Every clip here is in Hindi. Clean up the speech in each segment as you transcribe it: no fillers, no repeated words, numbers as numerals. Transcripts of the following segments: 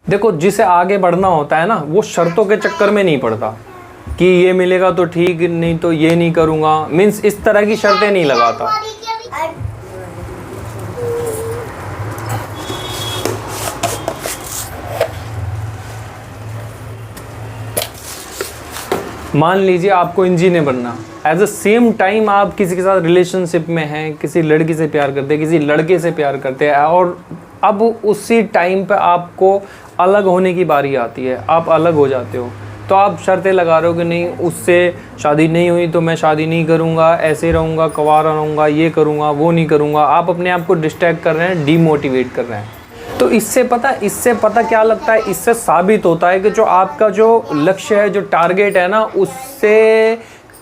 देखो, जिसे आगे बढ़ना होता है ना, वो शर्तों के चक्कर में नहीं पड़ता कि ये मिलेगा तो ठीक, नहीं तो ये नहीं करूँगा, मीन्स इस तरह की शर्तें नहीं लगाता। मान लीजिए आपको इंजीनियर बनना, एट द सेम टाइम आप किसी के साथ रिलेशनशिप में हैं, किसी लड़की से प्यार करते हैं, किसी लड़के से प्यार करते हैं, और अब उसी टाइम पे आपको अलग होने की बारी आती है, आप अलग हो जाते हो, तो आप शर्तें लगा रहे हो कि नहीं, उससे शादी नहीं हुई तो मैं शादी नहीं करूँगा, ऐसे रहूँगा, कुंवारा रहूँगा, ये करूँगा, वो नहीं करूँगा। आप अपने आप को डिस्ट्रैक्ट कर रहे हैं, डीमोटिवेट कर रहे हैं। तो इससे पता क्या लगता है, इससे साबित होता है कि जो आपका जो लक्ष्य है, जो टारगेट है ना, उससे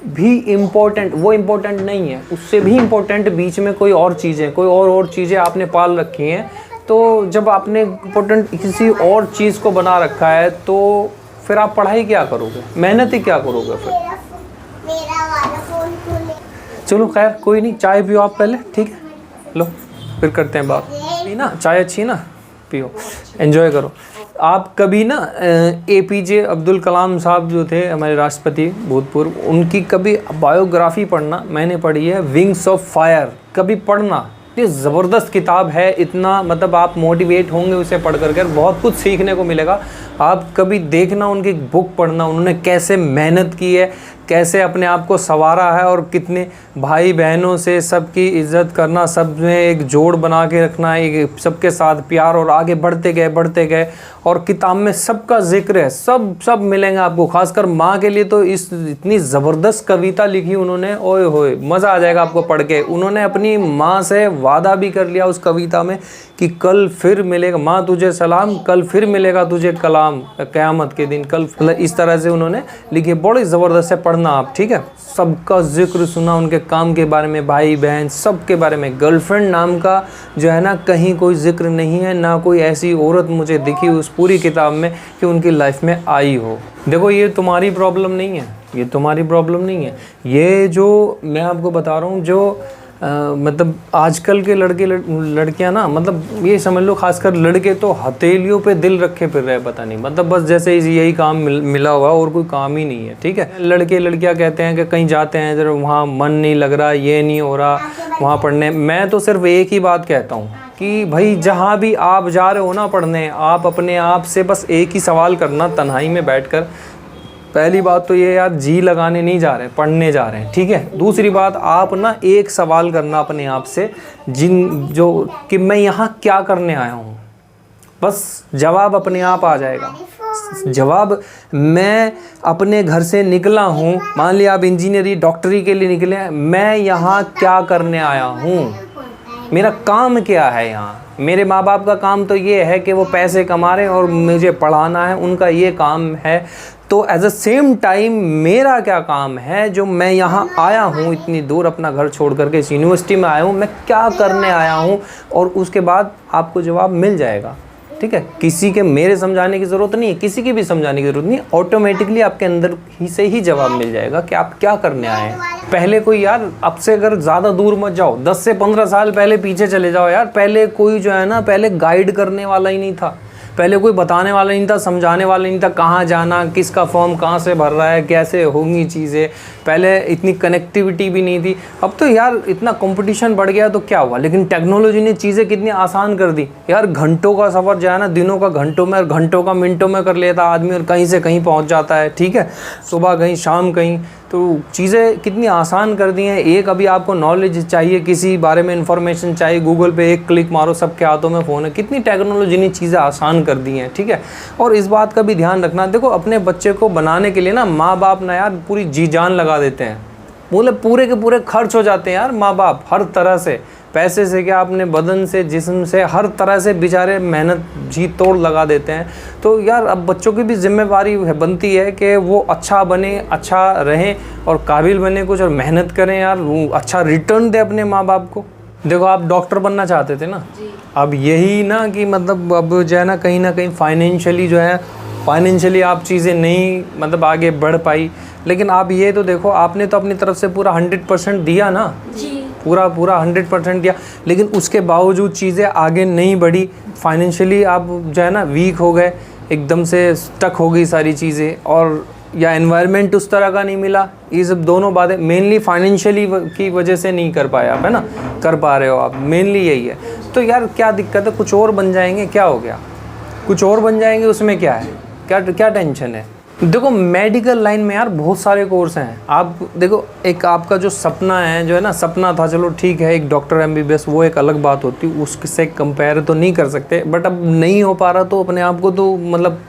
भी इम्पोर्टेंट, वो इम्पोर्टेंट नहीं है, उससे भी इम्पोर्टेंट बीच में कोई और चीज़ें, कोई और चीज़ें आपने पाल रखी हैं। तो जब आपने इम्पोर्टेंट किसी और चीज़ को बना रखा है, तो फिर आप पढ़ाई क्या करोगे, मेहनत ही क्या करोगे फिर। चलो खैर कोई नहीं, चाय पियो आप पहले, ठीक है, लो फिर करते हैं बात। ना चाय अच्छी ना, पियो, एंजॉय करो। आप कभी ना APJ अब्दुल कलाम साहब जो थे हमारे राष्ट्रपति भूतपूर्व, उनकी कभी बायोग्राफी पढ़ना, मैंने पढ़ी है, विंग्स ऑफ फायर, कभी पढ़ना। ये ज़बरदस्त किताब है, इतना मतलब आप मोटिवेट होंगे उसे पढ़ करके, बहुत कुछ सीखने को मिलेगा। आप कभी देखना, उनकी बुक पढ़ना, उन्होंने कैसे मेहनत की है, कैसे अपने आप को संवारा है, और कितने भाई बहनों से सबकी इज्जत करना, सब में एक जोड़ बना के रखना, एक सबके साथ प्यार, और आगे बढ़ते गए। और किताब में सबका जिक्र है, सब मिलेंगे आपको। खासकर माँ के लिए तो इतनी ज़बरदस्त कविता लिखी उन्होंने, ओए होए, मज़ा आ जाएगा आपको पढ़ के। उन्होंने अपनी माँ से वादा भी कर लिया उस कविता में कि कल फिर मिलेगा माँ तुझे सलाम, कल फिर मिलेगा तुझे कलाम, क़यामत के दिन कल, मतलब इस तरह से उन्होंने लिखी। बड़ी ज़बरदस्त है, पढ़ना आप, ठीक है। सबका जिक्र सुना, उनके काम के बारे में, भाई बहन सब के बारे में। गर्लफ्रेंड नाम का जो है ना, कहीं कोई जिक्र नहीं है, ना कोई ऐसी औरत मुझे दिखी उस पूरी किताब में कि उनकी लाइफ में आई हो। देखो, ये तुम्हारी प्रॉब्लम नहीं है, ये तुम्हारी प्रॉब्लम नहीं है। ये जो मैं आपको बता रहा हूँ, जो मतलब आजकल के लड़कियां ना, मतलब ये समझ लो, खासकर लड़के तो हथेलियों पे दिल रखे फिर रहे, पता नहीं, मतलब बस जैसे यही काम मिला हुआ और कोई काम ही नहीं है, ठीक है। लड़के लड़कियां कहते हैं कि कहीं जाते हैं जरा, वहाँ मन नहीं लग रहा, ये नहीं हो रहा वहाँ पढ़ने। मैं तो सिर्फ एक ही बात कहता हूँ कि भाई, जहाँ भी आप जा रहे हो ना पढ़ने, आप अपने आप से बस एक ही सवाल करना, तन्हाई में बैठकर। पहली बात तो ये यार, जी लगाने नहीं जा रहे, पढ़ने जा रहे हैं, ठीक है। दूसरी बात, आप ना एक सवाल करना अपने आप से, कि मैं यहाँ क्या करने आया हूँ। बस जवाब अपने आप आ जाएगा। जवाब, मैं अपने घर से निकला हूँ, मान लिया आप इंजीनियरिंग डॉक्टरी के लिए निकले हैं, मैं यहाँ क्या करने आया हूँ, मेरा काम क्या है यहाँ। मेरे माँ बाप का काम तो ये है कि वो पैसे कमा रहे हैं और मुझे पढ़ाना है, उनका ये काम है। तो एट द सेम टाइम मेरा क्या काम है, जो मैं यहाँ आया हूँ इतनी दूर अपना घर छोड़ करके, इस यूनिवर्सिटी में आया हूँ, मैं क्या करने आया हूँ। और उसके बाद आपको जवाब मिल जाएगा, ठीक है। किसी के मेरे समझाने की ज़रूरत नहीं है, किसी की भी समझाने की ज़रूरत नहीं है, ऑटोमेटिकली आपके अंदर ही से ही जवाब मिल जाएगा कि आप क्या करने आए हैं। पहले कोई यार, अब से अगर ज़्यादा दूर मत जाओ, 10 से 15 साल पहले पीछे चले जाओ यार। पहले कोई जो है ना, पहले गाइड करने वाला ही नहीं था, पहले कोई बताने वाला नहीं था, समझाने वाला नहीं था, कहाँ जाना, किसका फॉर्म कहाँ से भर रहा है, कैसे होंगी चीज़ें। पहले इतनी कनेक्टिविटी भी नहीं थी। अब तो यार इतना कंपटीशन बढ़ गया तो क्या हुआ, लेकिन टेक्नोलॉजी ने चीज़ें कितनी आसान कर दी यार। घंटों का सफ़र जो है ना, दिनों का घंटों में और घंटों का मिनटों में कर लेता आदमी, और कहीं से कहीं पहुंच जाता है, ठीक है। सुबह कहीं, शाम कहीं, तो चीज़ें कितनी आसान कर दी हैं। एक अभी आपको नॉलेज चाहिए, किसी बारे में इंफॉर्मेशन चाहिए, गूगल पे एक क्लिक मारो, सबके हाथों में फ़ोन है। कितनी टेक्नोलॉजी ने चीज़ें आसान कर दी हैं, ठीक है। और इस बात का भी ध्यान रखना, देखो अपने बच्चे को बनाने के लिए ना, माँ बाप ना यार पूरी जी जान लगा देते हैं, बोले पूरे के पूरे खर्च हो जाते हैं यार माँ बाप, हर तरह से, पैसे से क्या, अपने बदन से, जिस्म से, हर तरह से बेचारे मेहनत जी तोड़ लगा देते हैं। तो यार अब बच्चों की भी जिम्मेवारी बनती है कि वो अच्छा बने, अच्छा रहें और काबिल बने कुछ, और मेहनत करें यार, वो अच्छा रिटर्न दे अपने माँ बाप को। देखो, आप डॉक्टर बनना चाहते थे ना, अब यही ना कि मतलब अब जो है ना कहीं फाइनेंशियली जो है, फाइनेंशियली आप चीज़ें नहीं मतलब आगे बढ़ पाई, लेकिन आप ये तो देखो, आपने तो अपनी तरफ से पूरा 100% दिया ना, पूरा 100% दिया, लेकिन उसके बावजूद चीज़ें आगे नहीं बढ़ी, फाइनेंशियली आप जो है ना वीक हो गए, एकदम से स्टक हो गई सारी चीज़ें, और या एनवायरनमेंट उस तरह का नहीं मिला, ये सब दोनों बातें मेनली फाइनेंशियली की वजह से नहीं कर पाए आप, है ना, कर पा रहे हो आप, मेनली यही है। तो यार क्या दिक्कत है, कुछ और बन जाएंगे, क्या हो गया, कुछ और बन जाएंगे, उसमें क्या है, क्या टेंशन है। देखो मेडिकल लाइन में यार बहुत सारे कोर्स हैं। आप देखो, एक आपका जो सपना है, जो है ना, सपना था, चलो ठीक है, एक डॉक्टर MBBS, वो एक अलग बात होती, उससे कंपेयर तो नहीं कर सकते, बट अब नहीं हो पा रहा तो अपने आप को तो मतलब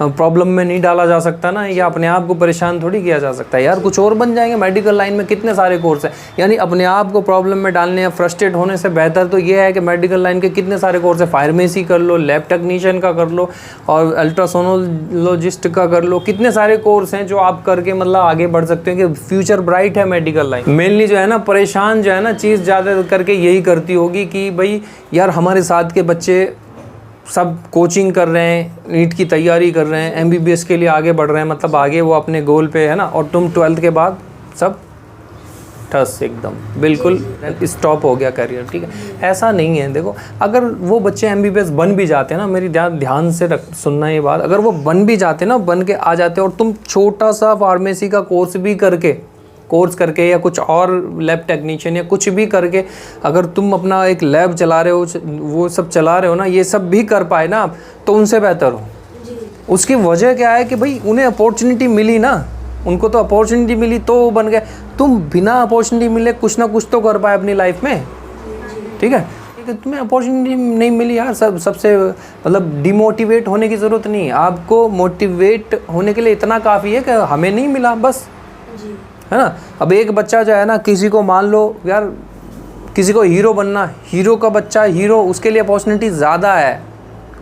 प्रॉब्लम में नहीं डाला जा सकता ना, या अपने आप को परेशान थोड़ी किया जा सकता है यार, कुछ और बन जाएंगे। मेडिकल लाइन में कितने सारे कोर्स हैं, यानी अपने आप को प्रॉब्लम में डालने या फ्रस्ट्रेट होने से बेहतर तो ये है कि मेडिकल लाइन के कितने सारे कोर्स है, फार्मेसी कर लो, लैब टेक्नीशियन का कर लो, और अल्ट्रासोनोलॉजिस्ट का कर लो, कितने सारे कोर्स हैं जो आप करके मतलब आगे बढ़ सकते हैं कि फ्यूचर ब्राइट है मेडिकल लाइन। मेनली जो है ना, परेशान जो है ना चीज़ ज़्यादा करके यही करती होगी कि भाई यार हमारे साथ के बच्चे सब कोचिंग कर रहे हैं, नीट की तैयारी कर रहे हैं, MBBS के लिए आगे बढ़ रहे हैं, मतलब आगे वो अपने गोल पे है ना, और तुम 12th के बाद सब ठस एकदम बिल्कुल स्टॉप हो गया करियर, ठीक है। ऐसा नहीं है। देखो अगर वो बच्चे MBBS बन भी जाते हैं ना, मेरी ध्यान से सुनना ये बात, अगर वो बन भी जाते ना, बन के आ जाते और तुम छोटा सा फार्मेसी का कोर्स करके या कुछ और लैब टेक्नीशियन या कुछ भी करके अगर तुम अपना एक लैब चला रहे हो, वो सब चला रहे हो ना, ये सब भी कर पाए ना आप, तो उनसे बेहतर हो। उसकी वजह क्या है कि भाई उन्हें अपॉर्चुनिटी मिली ना, उनको तो अपॉर्चुनिटी मिली तो वो बन गए। तुम बिना अपॉर्चुनिटी मिले कुछ ना कुछ तो कर पाए अपनी लाइफ में, ठीक है। तुम्हें अपॉर्चुनिटी नहीं मिली यार, सबसे मतलब डिमोटिवेट होने की ज़रूरत नहीं है। आपको मोटिवेट होने के लिए इतना काफ़ी है कि हमें नहीं मिला, बस, है ना। अब एक बच्चा जो है ना, किसी को मान लो यार, किसी को हीरो बनना, हीरो का बच्चा हीरो, उसके लिए अपॉर्चुनिटी ज़्यादा है,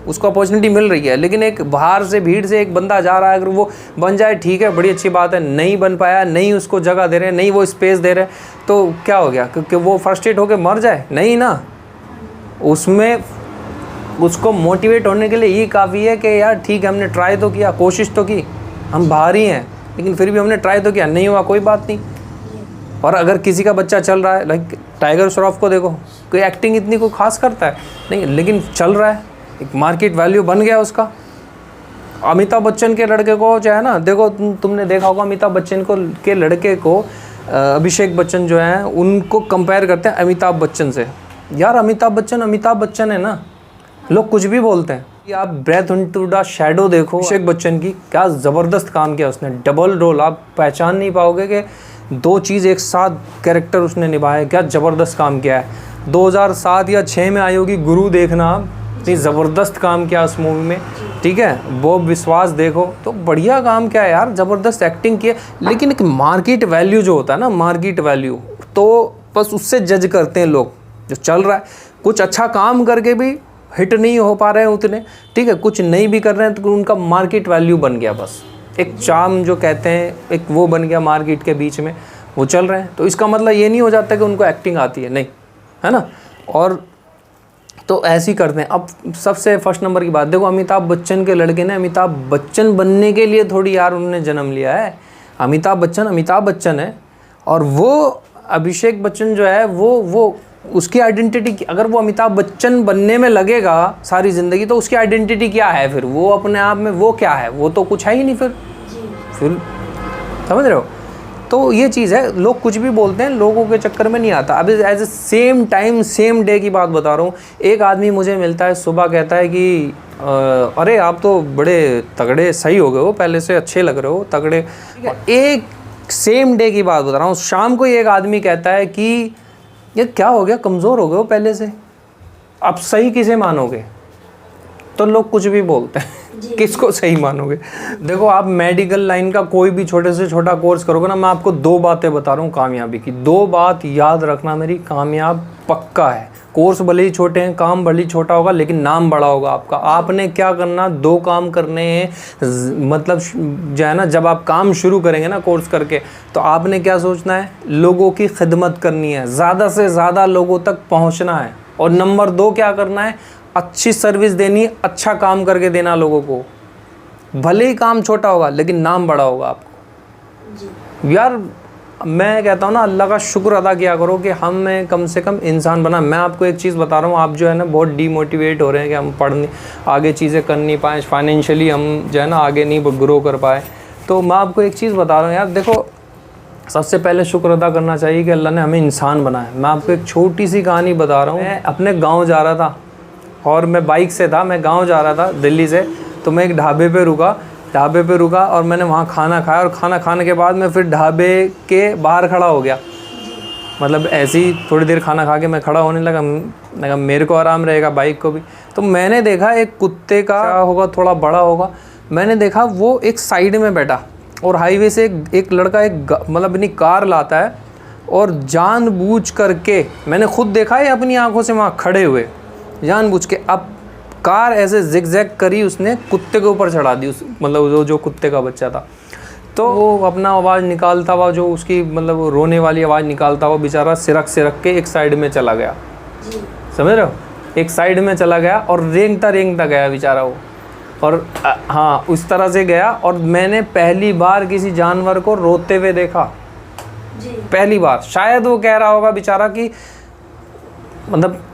उसको अपॉर्चुनिटी मिल रही है। लेकिन एक बाहर से भीड़ से एक बंदा जा रहा है, अगर वो बन जाए ठीक है, बड़ी अच्छी बात है। नहीं बन पाया, नहीं उसको जगह दे रहे, नहीं वो स्पेस दे रहे, तो क्या हो गया, क्योंकि वो फ्रस्ट्रेट होकर मर जाए? नहीं ना, उसमें उसको मोटिवेट होने के लिए ये काफ़ी है कि यार ठीक है, हमने ट्राई तो किया, कोशिश तो की, हम बाहर ही हैं लेकिन फिर भी हमने ट्राई तो किया, नहीं हुआ कोई बात नहीं। और अगर किसी का बच्चा चल रहा है, लाइक टाइगर श्रॉफ को देखो, कोई एक्टिंग इतनी कोई खास करता है नहीं, लेकिन चल रहा है, एक मार्केट वैल्यू बन गया उसका। अमिताभ बच्चन के लड़के को जो है ना, देखो तुमने देखा होगा, अमिताभ बच्चन को के लड़के को अभिषेक बच्चन जो है उनको कंपेयर करते हैं अमिताभ बच्चन से। यार अमिताभ बच्चन है ना, लोग कुछ भी बोलते हैं। आप ब्रेथ इनटू द शैडो देखो, अभिषेक बच्चन की क्या ज़बरदस्त काम किया उसने, डबल रोल, आप पहचान नहीं पाओगे कि दो चीज़ एक साथ कैरेक्टर उसने निभाया, क्या ज़बरदस्त काम किया है। 2007 या 6 में आई होगी गुरु, देखना आप, इतनी ज़बरदस्त काम किया उस मूवी में, ठीक है। वो विश्वास देखो, तो बढ़िया काम किया है यार, ज़बरदस्त एक्टिंग की है। लेकिन एक मार्केट वैल्यू जो होता है ना, मार्केट वैल्यू, तो बस उससे जज करते हैं लोग। जो चल रहा है, कुछ अच्छा काम करके भी हिट नहीं हो पा रहे हैं उतने, ठीक है, कुछ नहीं भी कर रहे हैं, तो उनका मार्केट वैल्यू बन गया, बस एक चार्म जो कहते हैं, एक वो बन गया मार्केट के बीच में, वो चल रहे हैं। तो इसका मतलब ये नहीं हो जाता कि उनको एक्टिंग आती है, नहीं, है ना। और तो ऐसे ही करते हैं। अब सबसे फर्स्ट नंबर की बात देखो, अमिताभ बच्चन के लड़के ने अमिताभ बच्चन बनने के लिए थोड़ी यार उन्होंने जन्म लिया है। अमिताभ बच्चन है, और वो अभिषेक बच्चन जो है वो उसकी आइडेंटिटी, अगर वो अमिताभ बच्चन बनने में लगेगा सारी ज़िंदगी, तो उसकी आइडेंटिटी क्या है फिर? वो अपने आप में वो क्या है? वो तो कुछ है ही नहीं फिर समझ रहे हो। तो ये चीज़ है, लोग कुछ भी बोलते हैं, लोगों के चक्कर में नहीं आता। अभी as a same time same day की बात बता रहा हूँ, एक आदमी मुझे मिलता है सुबह, कहता है कि अरे आप तो बड़े तगड़े सही हो गए हो, पहले से अच्छे लग रहे हो, तगड़े। एक सेम डे की बात बता रहा हूँ, शाम को एक आदमी कहता है कि ये क्या हो गया, कमज़ोर हो गए हो पहले से, अब सही किसे मानोगे? तो लोग कुछ भी बोलते हैं, किसको सही मानोगे? देखो आप मेडिकल लाइन का कोई भी छोटे से छोटा कोर्स करोगे ना, मैं आपको 2 बातें बता रहा हूँ कामयाबी की, 2 बात याद रखना मेरी, कामयाब पक्का है। कोर्स भले ही छोटे हैं, काम भले ही छोटा होगा, लेकिन नाम बड़ा होगा आपका। आपने क्या करना, 2 काम करने हैं, मतलब जो है ना, जब आप काम शुरू करेंगे ना कोर्स करके, तो आपने क्या सोचना है, लोगों की खिदमत करनी है, ज़्यादा से ज़्यादा लोगों तक पहुँचना है। और नंबर 2 क्या करना है, अच्छी सर्विस देनी, अच्छा काम करके देना लोगों को। भले ही काम छोटा होगा लेकिन नाम बड़ा होगा आपको। यार मैं कहता हूँ ना, अल्लाह का शुक्र अदा किया करो कि हमें कम से कम इंसान बना। मैं आपको एक चीज़ बता रहा हूँ, आप जो है ना बहुत डीमोटिवेट हो रहे हैं कि हम पढ़ नहीं, आगे चीज़ें कर नहीं पाएँ, फाइनेंशियली हम जो है ना आगे नहीं ग्रो कर पाए। तो मैं आपको एक चीज़ बता रहा हूँ यार, देखो सबसे पहले शुक्र अदा करना चाहिए कि अल्लाह ने हमें इंसान बनाया। मैं आपको एक छोटी सी कहानी बता रहा हूँ। मैं अपने गाँव जा रहा था और मैं बाइक से था, मैं गाँव जा रहा था दिल्ली से। तो मैं एक ढाबे पे रुका और मैंने वहाँ खाना खाया, और खाना खाने के बाद मैं फिर ढाबे के बाहर खड़ा हो गया। मतलब ऐसे ही थोड़ी देर खाना खा के मैं खड़ा होने लगा, मेरे को आराम रहेगा, बाइक को भी। तो मैंने देखा एक कुत्ते का होगा, थोड़ा बड़ा होगा, मैंने देखा वो एक साइड में बैठा, और हाईवे से एक लड़का मतलब अपनी कार लाता है, और जानबूझ करके मैंने खुद देखा है अपनी आंखों से वहाँ खड़े हुए, जानबूझ के अब कार ऐसे जिगजैग करी, उसने कुत्ते के ऊपर चढ़ा दी, उस मतलब जो कुत्ते का बच्चा था। तो वो अपना आवाज़ निकालता हुआ, जो उसकी मतलब रोने वाली आवाज़ निकालता हुआ बेचारा सिरक के एक साइड में चला गया। समझ रहे हो, एक साइड में चला गया और रेंगता गया बेचारा वो। और हाँ, उस तरह से गया। और मैंने पहली बार किसी जानवर को रोते हुए देखा, पहली बार। शायद वो कह रहा होगा बेचारा कि मतलब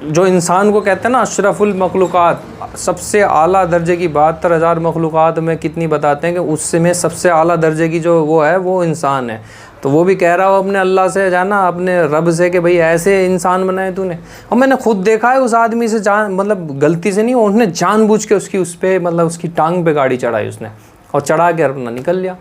जो इंसान को कहते हैं ना अशरफुल मखलूक़ात, सबसे आला दर्जे की 72,000 मखलूक़ात में कितनी बताते हैं कि उससे में सबसे आला दर्जे की जो वो है वो इंसान है। तो वो भी कह रहा हो अपने अल्लाह से, जाना अपने रब से, कि भाई ऐसे इंसान बनाए तूने। और मैंने खुद देखा है उस आदमी से मतलब गलती से नहीं, उसने जानबूझ के उस पर मतलब उसकी टांग पे गाड़ी चढ़ाई उसने, और चढ़ा के अपना निकल लिया।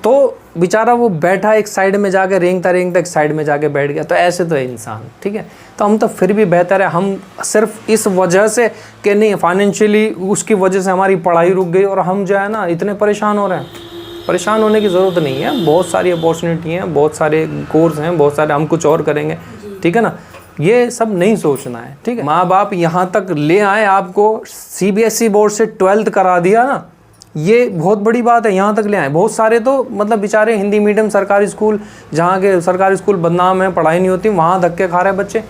तो बेचारा वो बैठा एक साइड में जाके रेंगता एक साइड में जाके बैठ गया। तो ऐसे तो है इंसान, ठीक है। तो हम तो फिर भी बेहतर है, हम सिर्फ इस वजह से कि नहीं फाइनेंशियली उसकी वजह से हमारी पढ़ाई रुक गई और हम जो है ना इतने परेशान हो रहे हैं। परेशान होने की ज़रूरत नहीं है, बहुत सारी अपॉर्चुनिटी हैं, बहुत सारे कोर्स हैं, बहुत सारे हम कुछ और करेंगे, ठीक है ना। ये सब नहीं सोचना है, ठीक है। माँ बाप यहाँ तक ले आए, आपको CBSE बोर्ड से 12th करा दिया ना, ये बहुत बड़ी बात है। यहाँ तक ले आए। बहुत सारे तो मतलब बेचारे हिंदी मीडियम सरकारी स्कूल, जहाँ के सरकारी स्कूल बदनाम है, पढ़ाई नहीं होती, वहाँ धक्के खा रहे हैं बच्चे,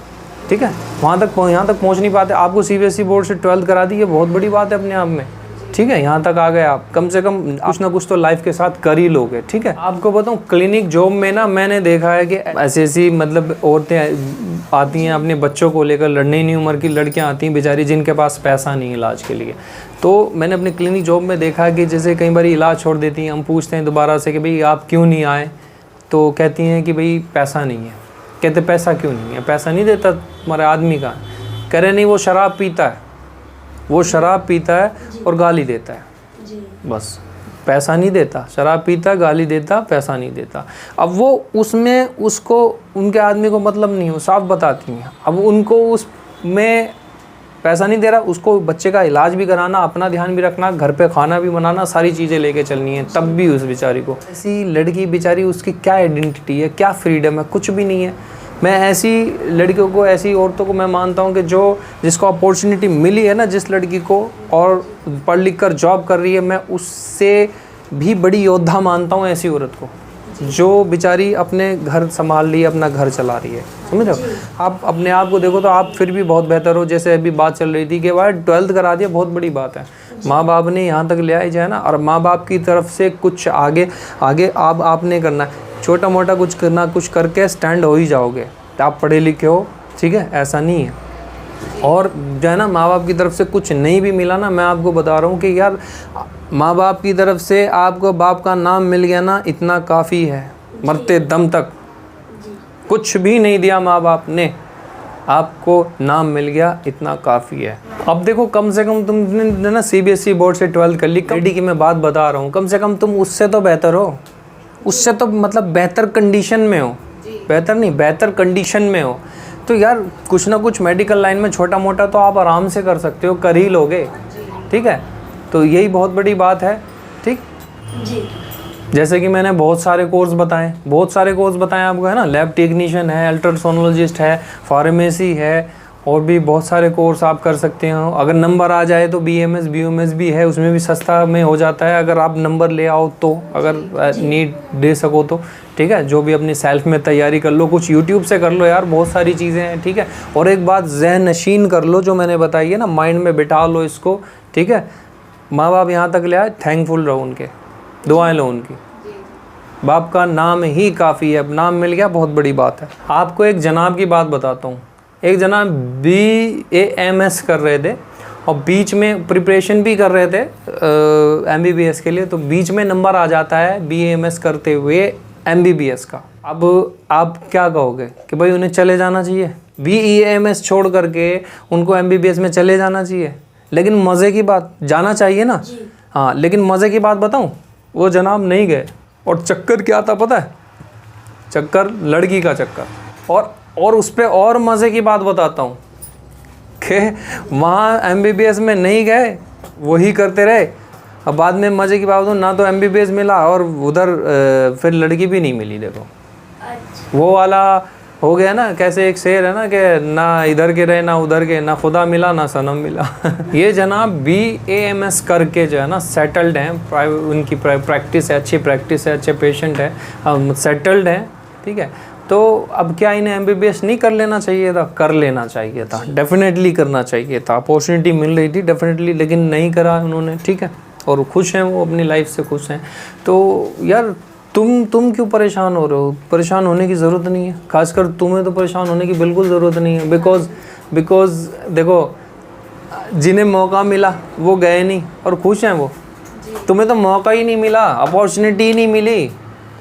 ठीक है। यहाँ तक पहुँच नहीं पाते। आपको CBSE बोर्ड से 12th करा दी, ये बहुत बड़ी बात है अपने आप में, ठीक है। यहाँ तक आ गए आप, कम से कम कुछ ना कुछ तो लाइफ के साथ कर ही लोगे, ठीक है। आपको बताऊँ क्लिनिक जॉब में ना मैंने देखा है कि ऐसी मतलब औरतें आती हैं अपने बच्चों को लेकर, लड़ने नहीं उम्र की लड़कियाँ आती हैं बेचारी, जिनके पास पैसा नहीं है इलाज के लिए। तो मैंने अपने क्लिनिक जॉब में देखा है कि जैसे कई बार इलाज छोड़ देती हैं, हम पूछते हैं दोबारा से कि भाई आप क्यों नहीं आए, तो कहती हैं कि भाई पैसा नहीं है। कहते पैसा क्यों नहीं है, पैसा नहीं देता तुम्हारे आदमी का। कह रहे नहीं, वो शराब पीता है, वो शराब पीता है और गाली देता है, बस पैसा नहीं देता। शराब पीता, गाली देता, पैसा नहीं देता। अब वो उसमें उसको उनके आदमी को मतलब नहीं हो, साफ बताती हैं। अब उनको उसमें पैसा नहीं दे रहा, उसको बच्चे का इलाज भी कराना, अपना ध्यान भी रखना, घर पे खाना भी बनाना, सारी चीज़ें लेके चलनी है, तब भी उस बेचारी को। ऐसी लड़की बेचारी, उसकी क्या आइडेंटिटी है, क्या फ्रीडम है, कुछ भी नहीं है। मैं ऐसी लड़कियों को, ऐसी औरतों को मैं मानता हूँ कि जिसको अपॉर्चुनिटी मिली है ना, जिस लड़की को, और पढ़ लिख कर जॉब कर रही है, मैं उससे भी बड़ी योद्धा मानता हूँ ऐसी औरत को, जो बेचारी अपने घर संभाल रही है, अपना घर चला रही है। समझ रहे हो, आप अपने आप को देखो तो आप फिर भी बहुत बेहतर हो। जैसे अभी बात चल रही थी कि भाई 12th करा दिया, बहुत बड़ी बात है। माँ बाप ने यहाँ तक ले आए जाए ना, और माँ बाप की तरफ से कुछ आगे आपने करना है, छोटा मोटा कुछ करना, कुछ करके स्टैंड हो ही जाओगे। आप पढ़े लिखे हो, ठीक है, ऐसा नहीं है। और जो है ना माँ बाप की तरफ से कुछ नहीं भी मिला ना, मैं आपको बता रहा हूँ कि यार माँ बाप की तरफ से आपको बाप का नाम मिल गया ना, इतना काफ़ी है। मरते दम तक कुछ भी नहीं दिया माँ बाप ने, आपको नाम मिल गया, इतना काफ़ी है। अब देखो, कम से कम तुमने ना CBSE बोर्ड से 12th कर ली, कड़ी की मैं बात बता रहा हूँ, कम से कम तुम उससे तो बेहतर हो, उससे तो मतलब बेहतर कंडीशन में हो, बेहतर नहीं बेहतर कंडीशन में हो। तो यार कुछ ना कुछ मेडिकल लाइन में छोटा मोटा तो आप आराम से कर सकते हो, कर ही लोगे, ठीक है। तो यही बहुत बड़ी बात है, ठीक जी। जैसे कि मैंने बहुत सारे कोर्स बताए आपको, है ना। लैब टेक्नीशियन है, अल्ट्रासोनोलॉजिस्ट है, फार्मेसी है, और भी बहुत सारे कोर्स आप कर सकते हो। अगर नंबर आ जाए तो BMS BUMS भी है, उसमें भी सस्ता में हो जाता है, अगर आप नंबर ले आओ तो, अगर नीट दे सको तो, ठीक है। जो भी अपनी सेल्फ में तैयारी कर लो, कुछ यूट्यूब से कर लो यार, बहुत सारी चीज़ें हैं, ठीक है। और एक बात ज़हन नशीन कर लो, जो मैंने बताई है ना, माइंड में बिठा लो इसको, ठीक है। माँ बाप यहाँ तक ले आए, थैंकफुल रहो उनके, दुआएं लो उनकी, बाप का नाम ही काफ़ी है, अब नाम मिल गया बहुत बड़ी बात है। आपको एक जनाब की बात बताता हूँ। एक जनाब BAMS कर रहे थे और बीच में प्रिपरेशन भी कर रहे थे MBBS के लिए, तो बीच में नंबर आ जाता है BAMS करते हुए MBBS का। अब आप क्या कहोगे कि भाई उन्हें चले जाना चाहिए, BAMS छोड़ करके उनको MBBS में चले जाना चाहिए? लेकिन मज़े की बात, जाना चाहिए ना, हाँ, लेकिन मज़े की बात बताऊँ, वो जनाब नहीं गए। और चक्कर क्या था पता है? चक्कर लड़की का चक्कर। और उस पर और मज़े की बात बताता हूँ कि वहाँ MBBS में नहीं गए, वही करते रहे। अब बाद में मज़े की बात बताऊँ, ना तो MBBS मिला और उधर फिर लड़की भी नहीं मिली। देखो वो वाला हो गया ना, कैसे एक शेर है ना कि ना इधर के रहे ना उधर के, ना खुदा मिला ना सनम मिला। ये जनाब BAMS करके जो है ना सेटल्ड हैं, उनकी प्रैक्टिस है, अच्छी प्रैक्टिस है, अच्छे पेशेंट है, सेटल्ड हैं, ठीक है। तो अब क्या इन्हें MBBS नहीं कर लेना चाहिए था? कर लेना चाहिए था, डेफिनेटली करना चाहिए था। अपॉर्चुनिटी मिल रही थी डेफिनेटली, लेकिन नहीं करा उन्होंने, ठीक है। और खुश हैं वो, अपनी लाइफ से खुश हैं। तो यार तुम क्यों परेशान हो रहे हो? परेशान होने की ज़रूरत नहीं है, खासकर तुम्हें तो परेशान होने की बिल्कुल ज़रूरत नहीं है। बिकॉज देखो, जिन्हें मौका मिला वो गए नहीं और खुश हैं वो। तुम्हें तो मौका ही नहीं मिला, अपॉर्चुनिटी ही नहीं मिली,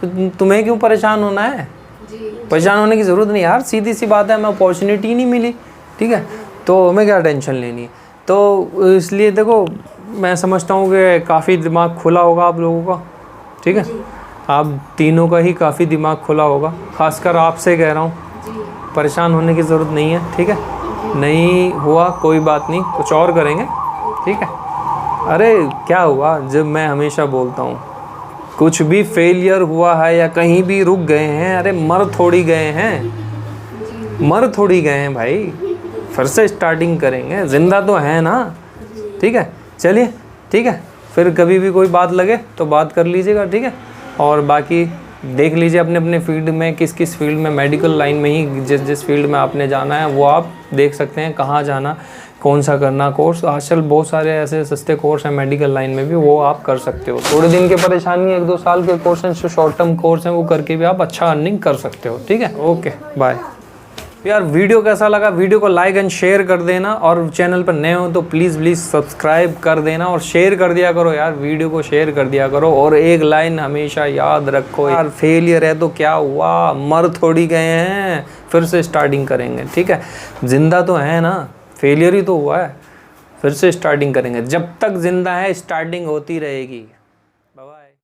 तो तुम्हें क्यों परेशान होना है? परेशान होने की ज़रूरत नहीं यार, सीधी सी बात है, हमें अपॉर्चुनिटी ही नहीं मिली, ठीक है, तो हमें क्या टेंशन लेनी है। तो इसलिए देखो, मैं समझता हूँ कि काफ़ी दिमाग खुला होगा आप लोगों का, ठीक है, आप तीनों का ही काफ़ी दिमाग खुला होगा, खासकर आपसे कह रहा हूँ, परेशान होने की ज़रूरत नहीं है, ठीक है। नहीं हुआ कोई बात नहीं, कुछ और करेंगे, ठीक है। अरे क्या हुआ, जब मैं हमेशा बोलता हूँ कुछ भी फेलियर हुआ है या कहीं भी रुक गए हैं, अरे मर थोड़ी गए हैं, मर थोड़ी गए हैं भाई, फिर से स्टार्टिंग करेंगे, ज़िंदा तो है ना, ठीक है। चलिए ठीक है, फिर कभी भी कोई बात लगे तो बात कर लीजिएगा, ठीक है। और बाकी देख लीजिए अपने अपने फील्ड में, किस किस फील्ड में, मेडिकल लाइन में ही जिस फील्ड में आपने जाना है वो आप देख सकते हैं, कहाँ जाना, कौन सा करना कोर्स। आजकल बहुत सारे ऐसे सस्ते कोर्स हैं मेडिकल लाइन में भी, वो आप कर सकते हो। थोड़े दिन के परेशानी, 1-2 साल के कोर्स हैं, जो शॉर्ट टर्म कोर्स हैं, वो करके भी आप अच्छा अर्निंग कर सकते हो, ठीक है। Okay bye. यार वीडियो कैसा लगा, वीडियो को लाइक एंड शेयर कर देना, और चैनल पर नए हो तो प्लीज़ सब्सक्राइब कर देना और शेयर कर दिया करो यार, वीडियो को शेयर कर दिया करो। और एक लाइन हमेशा याद रखो यार, फेलियर है तो क्या हुआ, मर थोड़ी गए हैं, फिर से स्टार्टिंग करेंगे, ठीक है। जिंदा तो है ना, फेलियर ही तो हुआ है, फिर से स्टार्टिंग करेंगे, जब तक जिंदा है स्टार्टिंग होती रहेगी।